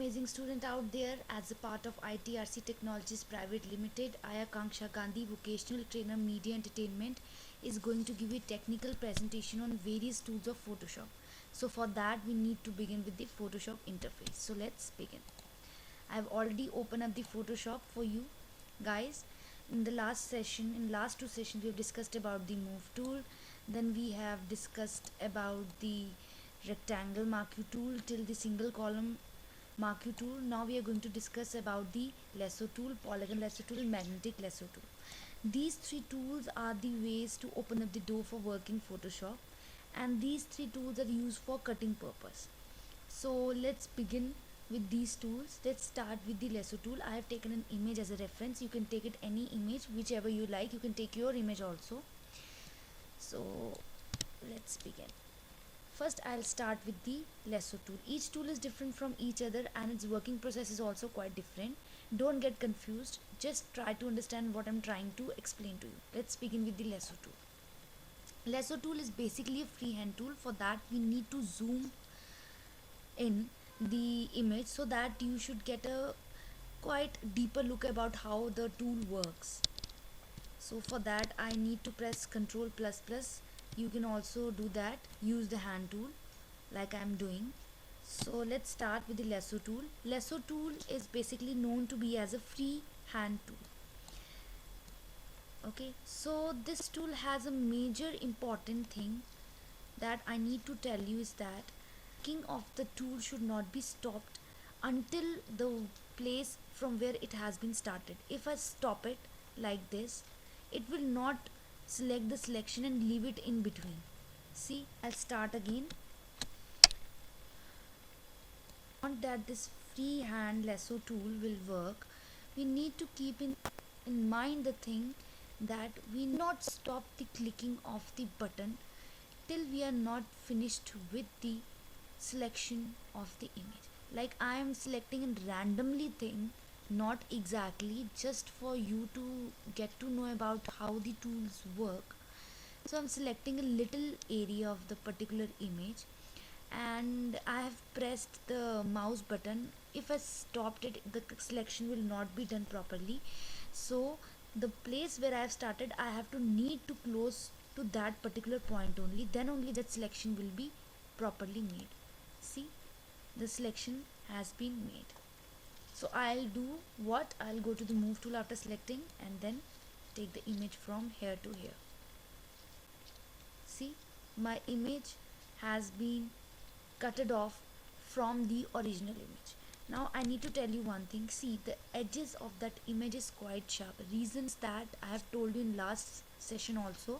amazing student out there. As a part of ITRC Technologies Private Limited, I, Akanksha Gandhi, Vocational Trainer Media Entertainment, is going to give you a technical presentation on various tools of Photoshop. So for that we need to begin with the Photoshop interface. So let's begin. I've already opened up the Photoshop for you guys. In the last two sessions, we have discussed about the move tool. Then we have discussed about the rectangle marquee tool till the single column marquee tool. Now we are going to discuss about the lasso tool, polygon lasso tool, magnetic lasso tool. These three tools are the ways to open up the door for working Photoshop, and these three tools are used for cutting purpose. So let's begin with these tools. Let's start with the lasso tool. I have taken an image as a reference. You can take it any image, whichever you like. You can take your image also. So let's begin. First I'll start with the lasso tool. Each tool is different from each other and its working process is also quite different. Don't get confused, just try to understand what I'm trying to explain to you. Let's begin with the lasso tool. Lasso tool is basically a freehand tool. For that we need to zoom in the image so that you should get a quite deeper look about how the tool works. So for that I need to press Ctrl plus plus. You can also do that, use the hand tool like I'm doing. So let's start with the lasso tool. Lasso tool is basically known to be as a free hand tool. Okay, so this tool has a major important thing that I need to tell you is that working of the tool should not be stopped until the place from where it has been started. If I stop it like this, it will not select the selection and leave it in between. See, I'll start again. Want that this freehand lasso tool will work, we need to keep in mind the thing that we not stop the clicking of the button till we are not finished with the selection of the image. Like I am selecting a randomly thing, not exactly, just for you to get to know about how the tools work. So I'm selecting a little area of the particular image and I have pressed the mouse button. If I stopped it, the selection will not be done properly. So the place where I have started, I have to need to close to that particular point only, then only that selection will be properly made. See, the selection has been made. So I'll do what? I'll go to the move tool after selecting and then take the image from here to here. See, my image has been cutted off from the original image. Now I need to tell you one thing. See, the edges of that image is quite sharp. Reasons that I have told you in last session also,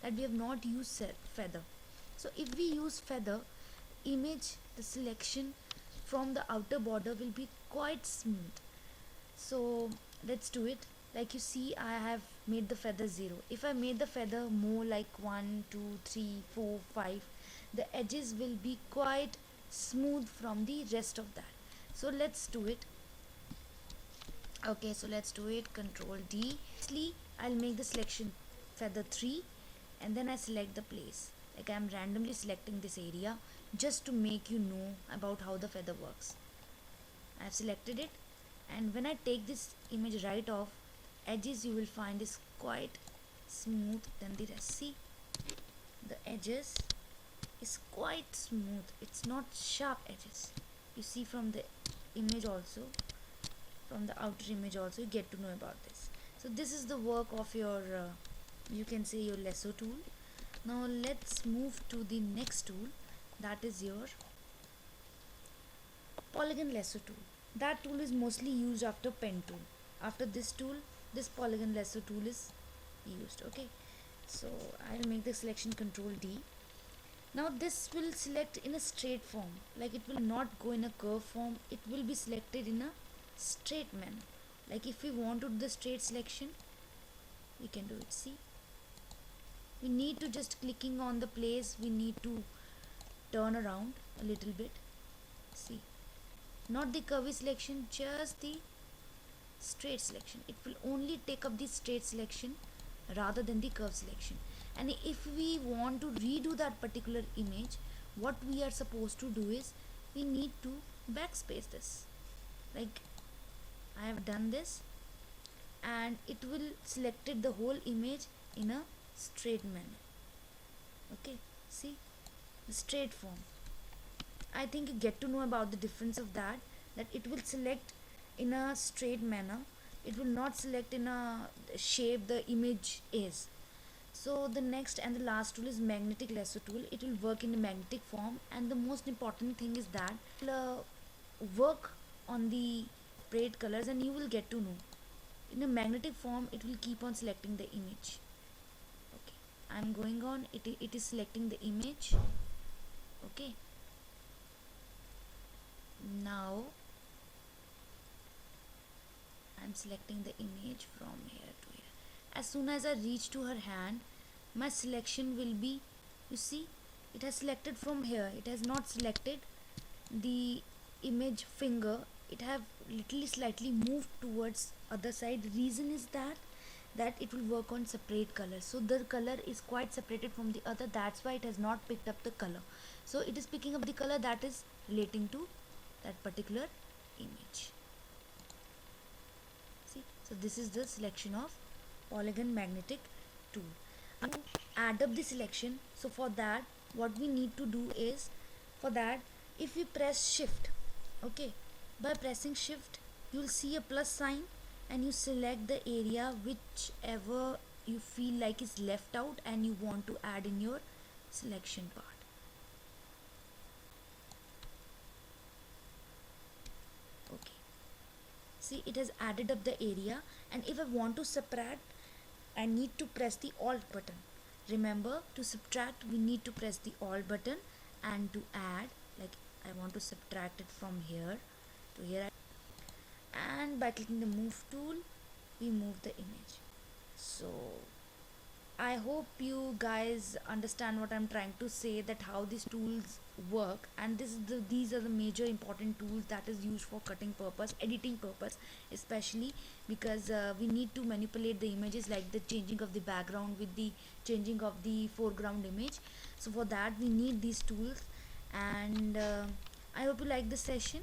that we have not used feather. So if we use feather, image, the selection from the outer border will be quite smooth. So let's do it. Like you see, I have made the feather 0. If I made the feather more like 1, 2, 3, 4, 5, the edges will be quite smooth from the rest of that. So let's do it. Okay, so let's do it. Control D. Firstly, I'll make the selection feather 3 and then I select the place. Like I'm randomly selecting this area just to make you know about how the feather works. I've selected it, and when I take this image right off, edges you will find is quite smooth than the rest. See, the edges is quite smooth, it's not sharp edges. You see from the image also, from the outer image also, you get to know about this. So this is the work of your you can say your lasso tool. Now let's move to the next tool, that is your polygon lasso tool. That tool is mostly used after pen tool. After this tool, this polygon lasso tool is used. Okay, so I'll make the selection Control D. Now this will select in a straight form, like it will not go in a curve form, it will be selected in a straight manner. Like if we want to do the straight selection, we can do it. See, we need to just clicking on the place, we need to turn around a little bit. See, not the curvy selection, just the straight selection. It will only take up the straight selection rather than the curve selection. And if we want to redo that particular image, what we are supposed to do is we need to backspace this. like I have done this, and it will selected the whole image in a straight manner. Okay, see, the straight form. I think you get to know about the difference of that it will select in a straight manner. It will not select in a shape the image is. So the next and the last tool is magnetic lasso tool. It will work in a magnetic form, and the most important thing is that it will work on the braid colors, and you will get to know in a magnetic form it will keep on selecting the image. Okay, I'm going on. It is selecting the image. Okay, now I'm selecting the image from here to here. As soon as I reach to her hand, my selection will be, you see, it has selected from here. It has not selected the image finger. It have literally slightly moved towards other side. Reason is that it will work on separate colors, so the color is quite separated from the other. That's why it has not picked up the color. So it is picking up the color that is relating to that particular image. See, so this is the selection of polygon magnetic tool. To add up the selection, so for that what we need to do is, for that if we press shift, okay, by pressing shift you'll see a plus sign, and you select the area whichever you feel like is left out and you want to add in your selection part. Okay, see, it has added up the area, and if I want to subtract, I need to press the alt button. Remember, to subtract we need to press the alt button, and to add, like I want to subtract it from here to here, and by clicking the move tool we move the image. So I hope you guys understand what I'm trying to say, that how these tools work, and these are the major important tools that is used for cutting purpose, editing purpose, especially because we need to manipulate the images, like the changing of the background with the changing of the foreground image. So for that we need these tools, and I hope you like this session.